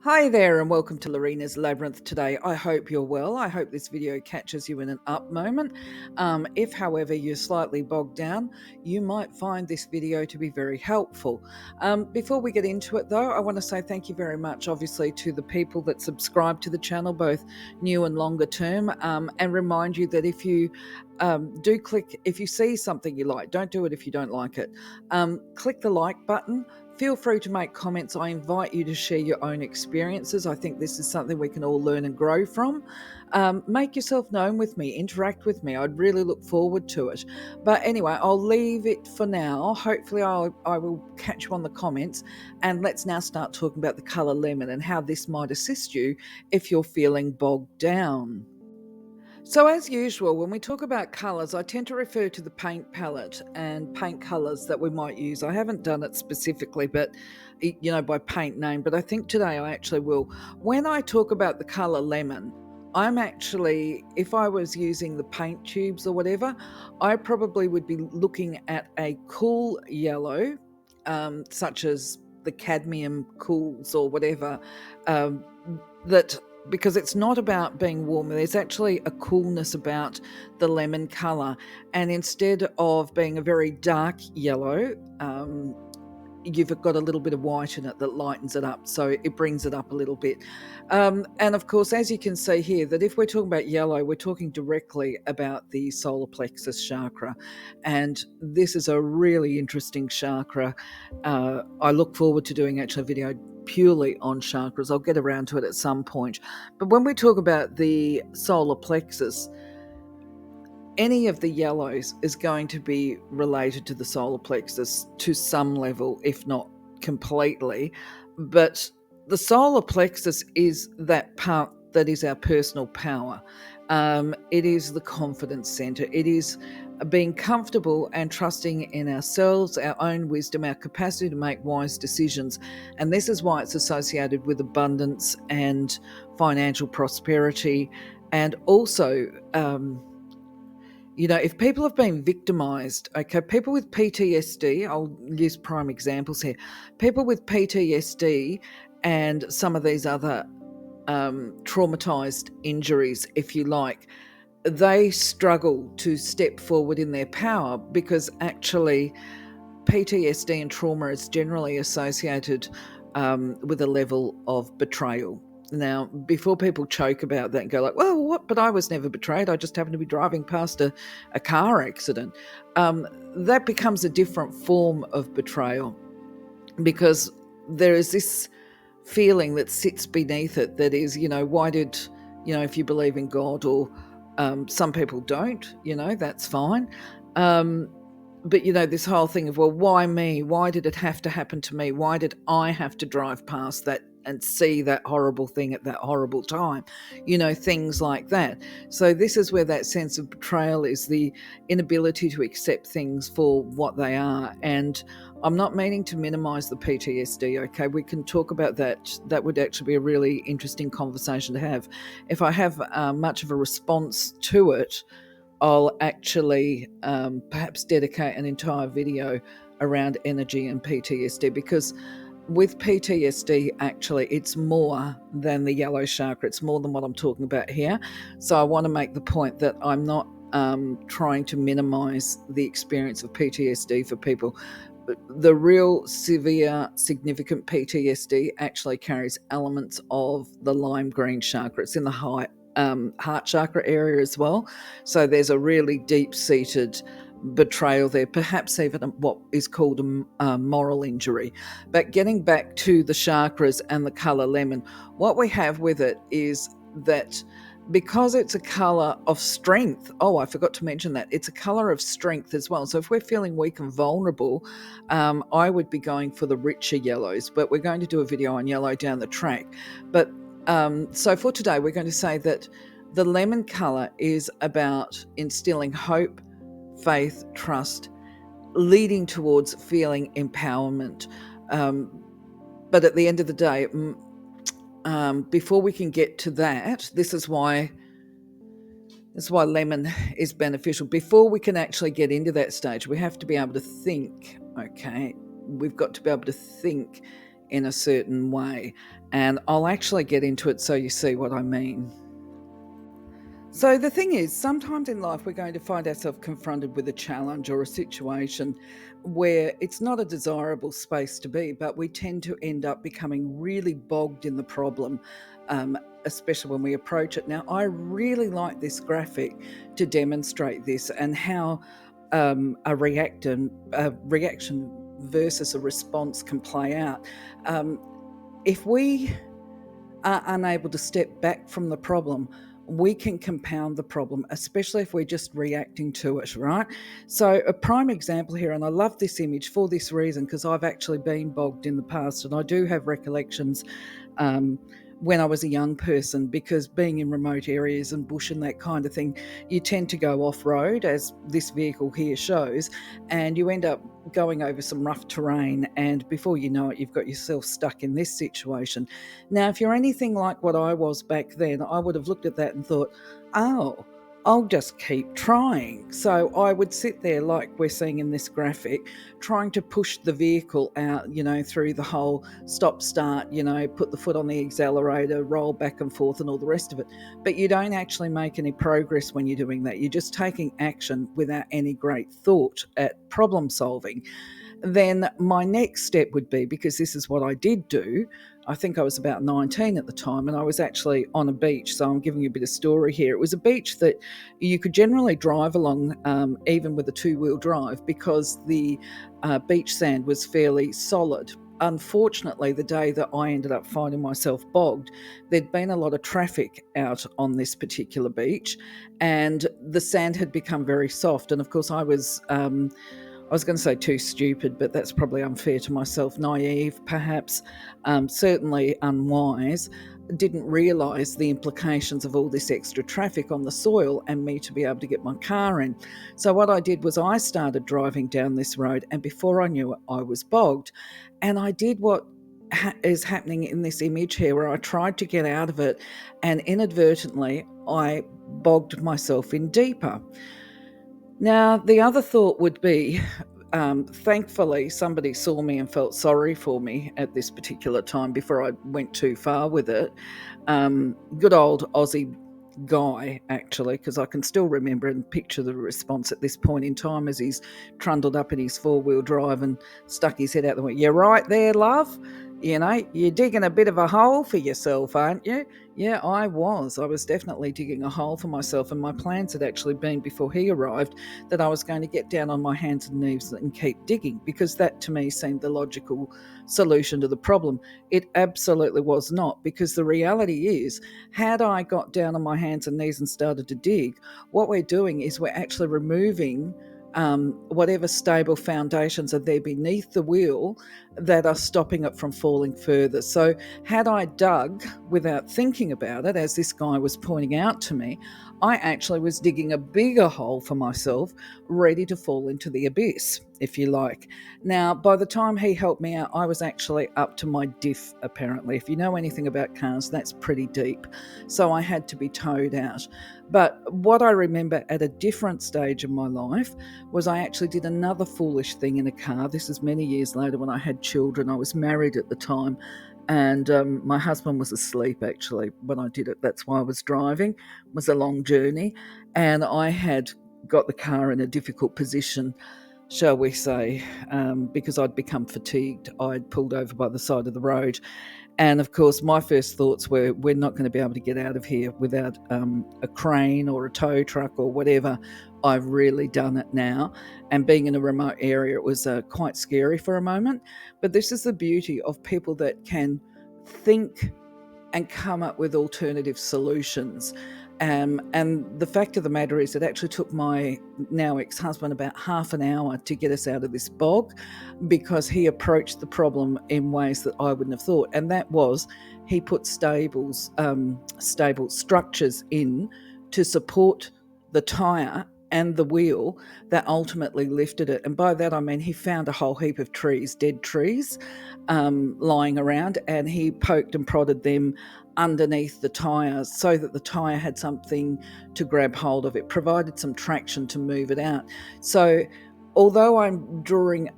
Hi there and welcome to Lorena's Labyrinth today. I hope you're well. I hope this video catches you in an up moment. If, however, you're slightly bogged down, you might find this video to be very helpful. Before we get into it though, I want to say thank you very much, obviously, to the people that subscribe to the channel, both new and longer term, and remind you that if you do click, if you see something you like, don't do it if you don't like it. Click the like button. Feel free to make comments. I invite you to share your own experiences. I think this is something we can all learn and grow from. Make yourself known with me, interact with me. I'd really look forward to it. But anyway, I'll leave it for now. Hopefully I will catch you on the comments. And let's now start talking about the colour lemon and how this might assist you if you're feeling bogged down. So as usual, when we talk about colours, I tend to refer to the paint palette and paint colours that we might use. I haven't done it specifically, but by paint name, but I think today I actually will. When I talk about the colour lemon, I'm actually, if I was using the paint tubes or whatever, I probably would be looking at a cool yellow, such as the cadmium cools or whatever, that because it's not about being warm. There's actually a coolness about the lemon colour. And instead of being a very dark yellow, you've got a little bit of white in it that lightens it up. So it brings it up a little bit. And of course, as you can see here, that if we're talking about yellow, we're talking directly about the solar plexus chakra. And this is a really interesting chakra. I look forward to doing actually a video purely on chakras. I'll get around to it at some point. But when we talk about the solar plexus, any of the yellows is going to be related to the solar plexus to some level, if not completely. But the solar plexus is that part that is our personal power. It is the confidence center. It is being comfortable and trusting in ourselves, our own wisdom, our capacity to make wise decisions. And this is why it's associated with abundance and financial prosperity. And also, if people have been victimized, okay, people with PTSD, I'll use prime examples here, people with PTSD and some of these other traumatized injuries, if you like, they struggle to step forward in their power because actually PTSD and trauma is generally associated with a level of betrayal. Now, before people choke about that and go like, well, what? But I was never betrayed. I just happened to be driving past a car accident. That becomes a different form of betrayal because there is this feeling that sits beneath it that is, why did, if you believe in God or some people don't, that's fine. But, this whole thing of, well, why me? Why did it have to happen to me? Why did I have to drive past that and see that horrible thing at that horrible time? Things like that. So this is where that sense of betrayal is, the inability to accept things for what they are. And I'm not meaning to minimize the PTSD, okay? We can talk about that. That would actually be a really interesting conversation to have. If I have much of a response to it, I'll actually perhaps dedicate an entire video around energy and PTSD, because with PTSD, actually, it's more than the yellow chakra. It's more than what I'm talking about here. So I want to make the point that I'm not trying to minimize the experience of PTSD for people. The real severe, significant PTSD actually carries elements of the lime green chakra. It's in the heart chakra area as well. So there's a really deep-seated betrayal there, perhaps even what is called a moral injury. But getting back to the chakras and the colour lemon, what we have with it is that because it's a colour of strength, I forgot to mention that, it's a colour of strength as well. So if we're feeling weak and vulnerable, I would be going for the richer yellows, but we're going to do a video on yellow down the track. But so for today, we're going to say that the lemon colour is about instilling hope, faith, trust, leading towards feeling empowerment. But at the end of the day, before we can get to that, this is why lemon is beneficial. Before we can actually get into that stage, we have to be able to think, okay? We've got to be able to think in a certain way. And I'll actually get into it so you see what I mean. So, the thing is, sometimes in life we're going to find ourselves confronted with a challenge or a situation where it's not a desirable space to be, but we tend to end up becoming really bogged in the problem, especially when we approach it. Now, I really like this graphic to demonstrate this and how a reaction versus a response can play out. If we are unable to step back from the problem, we can compound the problem, especially if we're just reacting to it, right? So, a prime example here, and I love this image for this reason because I've actually been bogged in the past and I do have recollections um, when I was a young person, because being in remote areas and bush and that kind of thing, you tend to go off road, as this vehicle here shows, and you end up going over some rough terrain. And before you know it, you've got yourself stuck in this situation. Now, if you're anything like what I was back then, I would have looked at that and thought, oh, I'll just keep trying. So I would sit there, like we're seeing in this graphic, trying to push the vehicle out, through the whole stop start, put the foot on the accelerator, roll back and forth and all the rest of it. But you don't actually make any progress when you're doing that. You're just taking action without any great thought at problem solving. Then my next step would be, because this is what I did do, I think I was about 19 at the time, and I was actually on a beach. So I'm giving you a bit of story here. It was a beach that you could generally drive along, even with a two-wheel drive, because the beach sand was fairly solid. Unfortunately, the day that I ended up finding myself bogged, there'd been a lot of traffic out on this particular beach, and the sand had become very soft. And of course, I was going to say too stupid, but that's probably unfair to myself. Naive, perhaps, certainly unwise. Didn't realise the implications of all this extra traffic on the soil and me to be able to get my car in. So what I did was I started driving down this road, and before I knew it, I was bogged. And I did what is happening in this image here, where I tried to get out of it, and inadvertently I bogged myself in deeper. Now, the other thought would be, thankfully, somebody saw me and felt sorry for me at this particular time before I went too far with it. Good old Aussie guy, actually, because I can still remember and picture the response at this point in time as he's trundled up in his four-wheel drive and stuck his head out the window. "You're right there, love. You're digging a bit of a hole for yourself, aren't you?" Yeah, I was. I was definitely digging a hole for myself, and my plans had actually been, before he arrived, that I was going to get down on my hands and knees and keep digging, because that to me seemed the logical solution to the problem. It absolutely was not, because the reality is, had I got down on my hands and knees and started to dig, what we're doing is we're actually removing whatever stable foundations are there beneath the wheel that are stopping it from falling further. So had I dug without thinking about it, as this guy was pointing out to me, I actually was digging a bigger hole for myself, ready to fall into the abyss, if you like. Now, by the time he helped me out, I was actually up to my diff, apparently. If you know anything about cars, that's pretty deep. So I had to be towed out. But what I remember at a different stage of my life was I actually did another foolish thing in a car. This is many years later when I had children. I was married at the time, and my husband was asleep actually when I did it. That's why I was driving. It was a long journey, and I had got the car in a difficult position, shall we say, because I'd become fatigued. I'd pulled over by the side of the road. And of course, my first thoughts were, we're not going to be able to get out of here without a crane or a tow truck or whatever. I've really done it now. And being in a remote area, it was quite scary for a moment. But this is the beauty of people that can think and come up with alternative solutions. And the fact of the matter is, it actually took my now ex-husband about half an hour to get us out of this bog, because he approached the problem in ways that I wouldn't have thought. And that was, he put stable structures in to support the tyre and the wheel that ultimately lifted it. And by that I mean he found a whole heap of trees, dead trees, lying around, and he poked and prodded them underneath the tyre so that the tyre had something to grab hold of. It provided some traction to move it out. So although I'm drawing,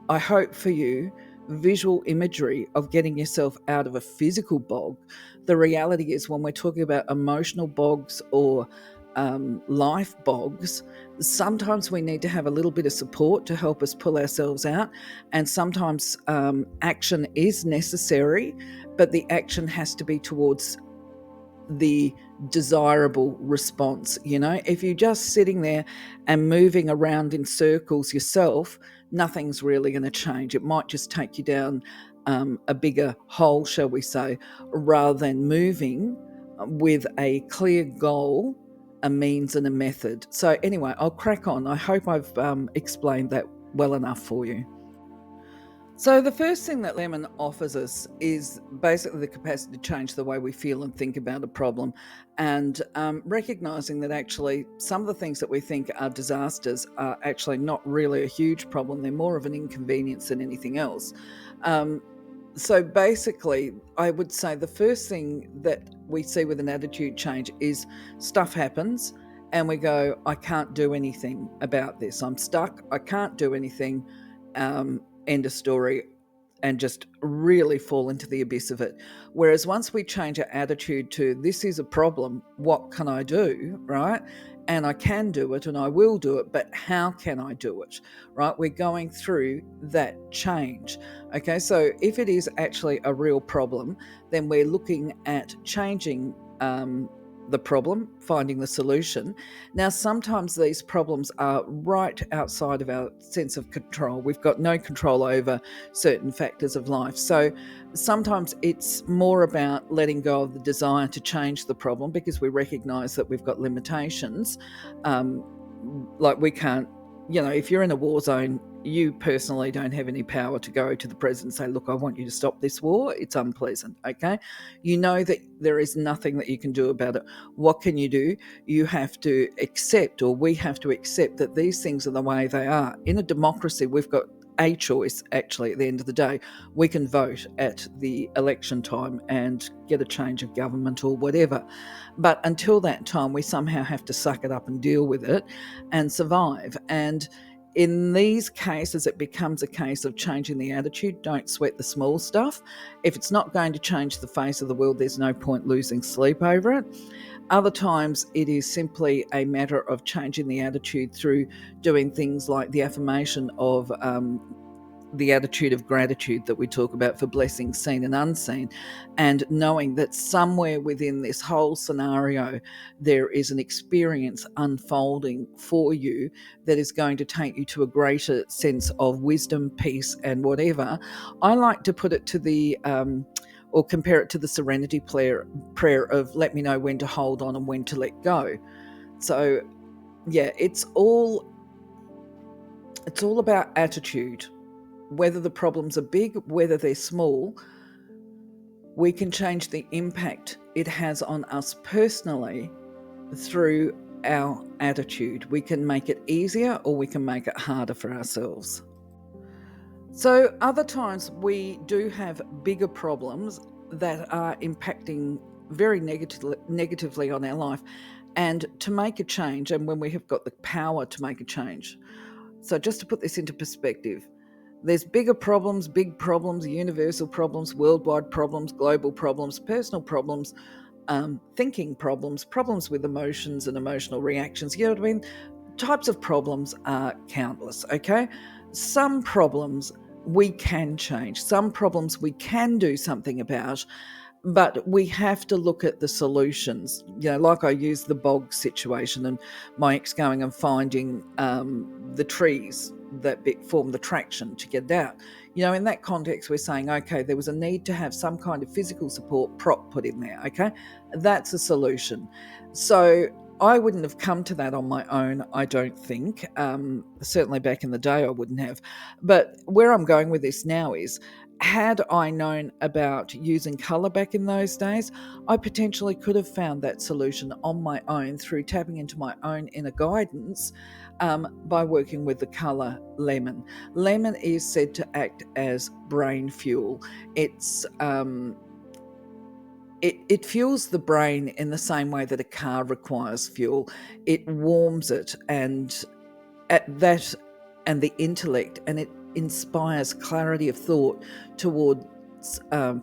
I hope for you, visual imagery of getting yourself out of a physical bog. The reality is, when we're talking about emotional bogs or life bogs, sometimes we need to have a little bit of support to help us pull ourselves out. And sometimes action is necessary, but the action has to be towards the desirable response. If you're just sitting there and moving around in circles yourself, nothing's really going to change. It might just take you down a bigger hole, shall we say, rather than moving with a clear goal, a means and a method. So anyway, I'll crack on. I hope I've explained that well enough for you. So the first thing that lemon offers us is basically the capacity to change the way we feel and think about a problem, and recognizing that actually some of the things that we think are disasters are actually not really a huge problem. They're more of an inconvenience than anything else. So basically, I would say the first thing that we see with an attitude change is stuff happens and we go, I can't do anything about this. I'm stuck. I can't do anything. End of story, and just really fall into the abyss of it. Whereas once we change our attitude to, this is a problem, what can I do, right? And I can do it and I will do it, but how can I do it, right? We're going through that change. Okay, so if it is actually a real problem, then we're looking at changing the problem, finding the solution. Now, sometimes these problems are right outside of our sense of control. We've got no control over certain factors of life. So sometimes it's more about letting go of the desire to change the problem because we recognize that we've got limitations. Like we can't, if you're in a war zone, you personally don't have any power to go to the president and say, look, I want you to stop this war. It's unpleasant, okay? You know that there is nothing that you can do about it. What can you do? You have to accept, or we have to accept, that these things are the way they are. In a democracy, we've got a choice, actually, at the end of the day. We can vote at the election time and get a change of government or whatever. But until that time, we somehow have to suck it up and deal with it and survive. And in these cases, it becomes a case of changing the attitude. Don't sweat the small stuff. If it's not going to change the face of the world, there's no point losing sleep over it. Other times, it is simply a matter of changing the attitude through doing things like the affirmation of the attitude of gratitude that we talk about for blessings seen and unseen, and knowing that somewhere within this whole scenario there is an experience unfolding for you that is going to take you to a greater sense of wisdom, peace, and whatever. I like to put it to the or compare it to the serenity prayer of, let me know when to hold on and when to let go. So yeah, it's all about attitude. Whether the problems are big, whether they're small, we can change the impact it has on us personally through our attitude. We can make it easier or we can make it harder for ourselves. So other times we do have bigger problems that are impacting very negatively on our life, and to make a change, and when we have got the power to make a change. So just to put this into perspective, there's bigger problems, big problems, universal problems, worldwide problems, global problems, personal problems, thinking problems, problems with emotions and emotional reactions. You know what I mean? Types of problems are countless, okay? Some problems we can change. Some problems we can do something about, but we have to look at the solutions. Like I used the bog situation and my ex going and finding the trees that form the traction to get it out. In that context, we're saying, okay, there was a need to have some kind of physical support prop put in there, okay? That's a solution. So I wouldn't have come to that on my own, I don't think. Certainly back in the day, I wouldn't have. But where I'm going with this now is, had I known about using colour back in those days, I potentially could have found that solution on my own through tapping into my own inner guidance by working with the colour lemon. Lemon is said to act as brain fuel. It fuels the brain in the same way that a car requires fuel. It warms it and the intellect, and it inspires clarity of thought towards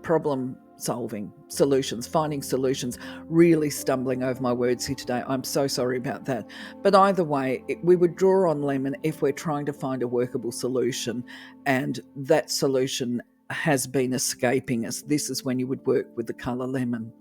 problem solving, solutions, finding solutions. Really stumbling over my words here today. I'm so sorry about that. But either way, we would draw on lemon if we're trying to find a workable solution and that solution has been escaping us. This is when you would work with the colour lemon.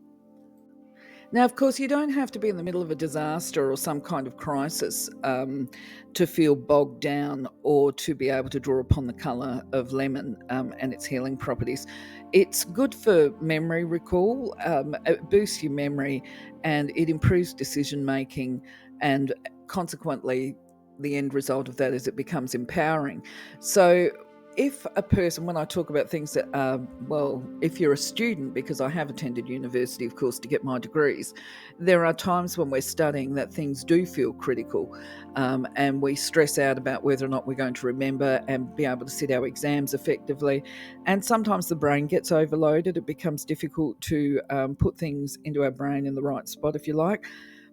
Now, of course, you don't have to be in the middle of a disaster or some kind of crisis to feel bogged down or to be able to draw upon the colour of lemon and its healing properties. It's good for memory recall, it boosts your memory, and it improves decision making, and consequently, the end result of that is it becomes empowering. So, if a person, when I talk about things that are, well, if you're a student, because I have attended university, of course, to get my degrees, there are times when we're studying that things do feel critical, and we stress out about whether or not we're going to remember and be able to sit our exams effectively. And sometimes the brain gets overloaded. It becomes difficult to put things into our brain in the right spot, if you like.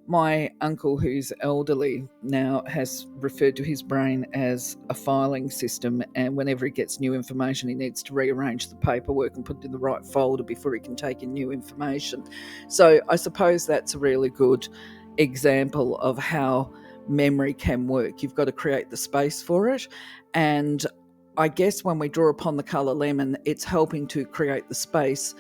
My uncle, who's elderly now, has referred to his brain as a filing system, and whenever he gets new information, he needs to rearrange the paperwork and put it in the right folder before he can take in new information. So I suppose that's a really good example of how memory can work. You've got to create the space for it, and I guess when we draw upon the colour lemon, it's helping to create the space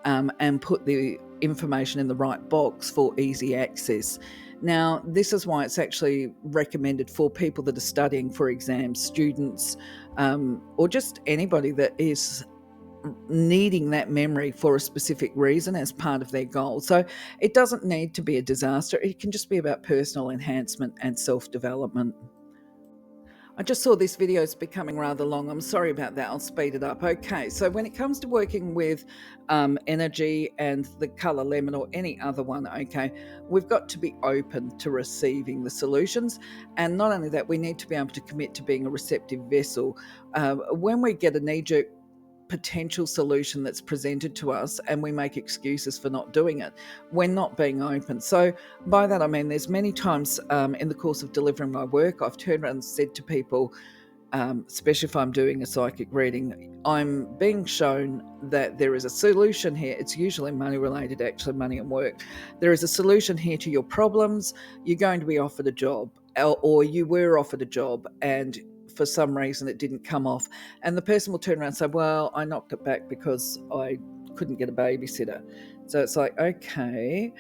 and put the information in the right box for easy access. Now, this is why it's actually recommended for people that are studying for exams, students, or just anybody that is needing that memory for a specific reason as part of their goal. So it doesn't need to be a disaster. It can just be about personal enhancement and self-development. I just saw this video is becoming rather long. I'm sorry about that. I'll speed it up. Okay, so when it comes to working with energy and the colour lemon or any other one, okay, we've got to be open to receiving the solutions. And not only that, we need to be able to commit to being a receptive vessel. When we get a knee-jerk potential solution that's presented to us and we make excuses for not doing it, we're not being open. So by that I mean there's many times in the course of delivering my work, I've turned around and said to people, especially if I'm doing a psychic reading, I'm being shown that there is a solution here. It's usually money related, actually money and work. There is a solution here to your problems. You're going to be offered a job, or you were offered a job and for some reason it didn't come off, and the person will turn around and say, well, I knocked it back because I couldn't get a babysitter. So it's like, okay,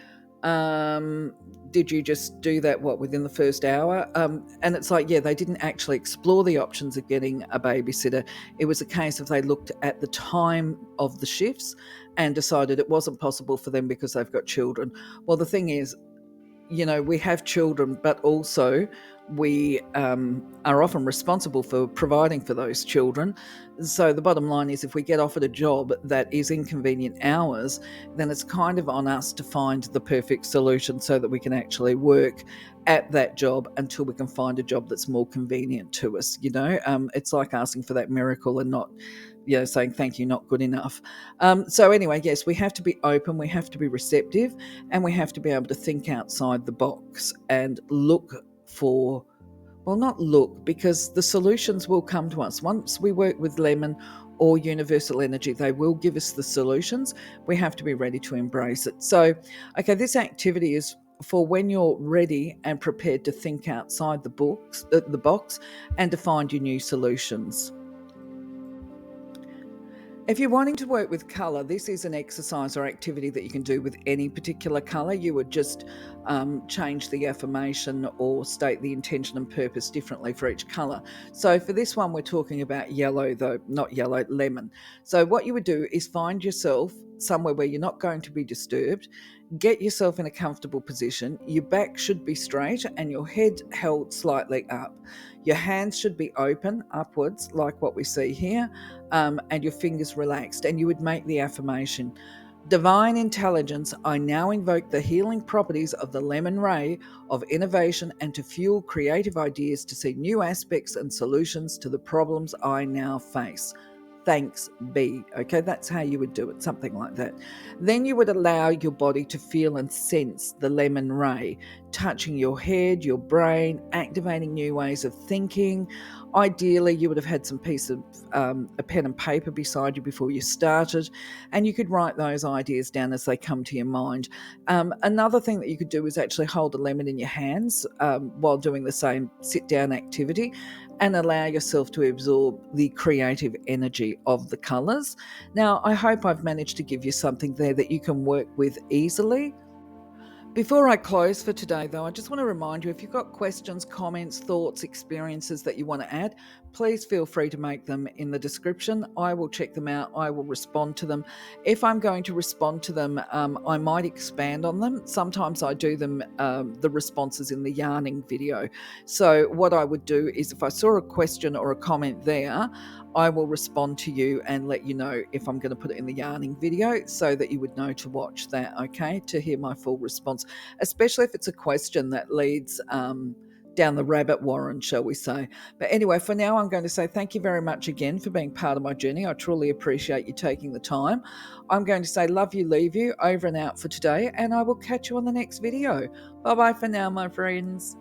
did you just do that within the first hour? And it's like, yeah, they didn't actually explore the options of getting a babysitter. It was a case of they looked at the time of the shifts and decided it wasn't possible for them because they've got children. Well, the thing is, we have children, but also we are often responsible for providing for those children. So the bottom line is, if we get offered a job that is inconvenient hours, then it's kind of on us to find the perfect solution so that we can actually work at that job until we can find a job that's more convenient to us. It's like asking for that miracle and not saying thank you, not good enough. So anyway, yes, we have to be open, we have to be receptive, and we have to be able to think outside the box and look for, not look, because the solutions will come to us. Once we work with lemon or universal energy, they will give us the solutions. We have to be ready to embrace it. So, okay, this activity is for when you're ready and prepared to think outside the box and to find your new solutions. If you're wanting to work with colour, this is an exercise or activity that you can do with any particular colour. You would just change the affirmation or state the intention and purpose differently for each colour. So for this one, we're talking about yellow, though not yellow, lemon. So what you would do is find yourself somewhere where you're not going to be disturbed. Get yourself in a comfortable position. Your back should be straight and your head held slightly up. Your hands should be open upwards, like what we see here, and your fingers relaxed. And you would make the affirmation: Divine intelligence, I now invoke the healing properties of the lemon ray of innovation and to fuel creative ideas to see new aspects and solutions to the problems I now face. thanks be. Okay, that's how you would do it, something like that. Then you would allow your body to feel and sense the lemon ray, touching your head, your brain, activating new ways of thinking. Ideally, you would have had some piece of a pen and paper beside you before you started, and you could write those ideas down as they come to your mind. Another thing that you could do is actually hold a lemon in your hands while doing the same sit down activity, and allow yourself to absorb the creative energy of the colours. Now, I hope I've managed to give you something there that you can work with easily. Before I close for today, though, I just want to remind you, if you've got questions, comments, thoughts, experiences that you want to add, please feel free to make them in the description. I will check them out. I will respond to them. If I'm going to respond to them, I might expand on them. Sometimes I do them, the responses in the yarning video. So what I would do is if I saw a question or a comment there, I will respond to you and let you know if I'm going to put it in the yarning video so that you would know to watch that, okay, to hear my full response, especially if it's a question that leads down the rabbit warren, shall we say. But anyway, for now, I'm going to say thank you very much again for being part of my journey. I truly appreciate you taking the time. I'm going to say love you, leave you, over and out for today, and I will catch you on the next video. Bye-bye for now, my friends.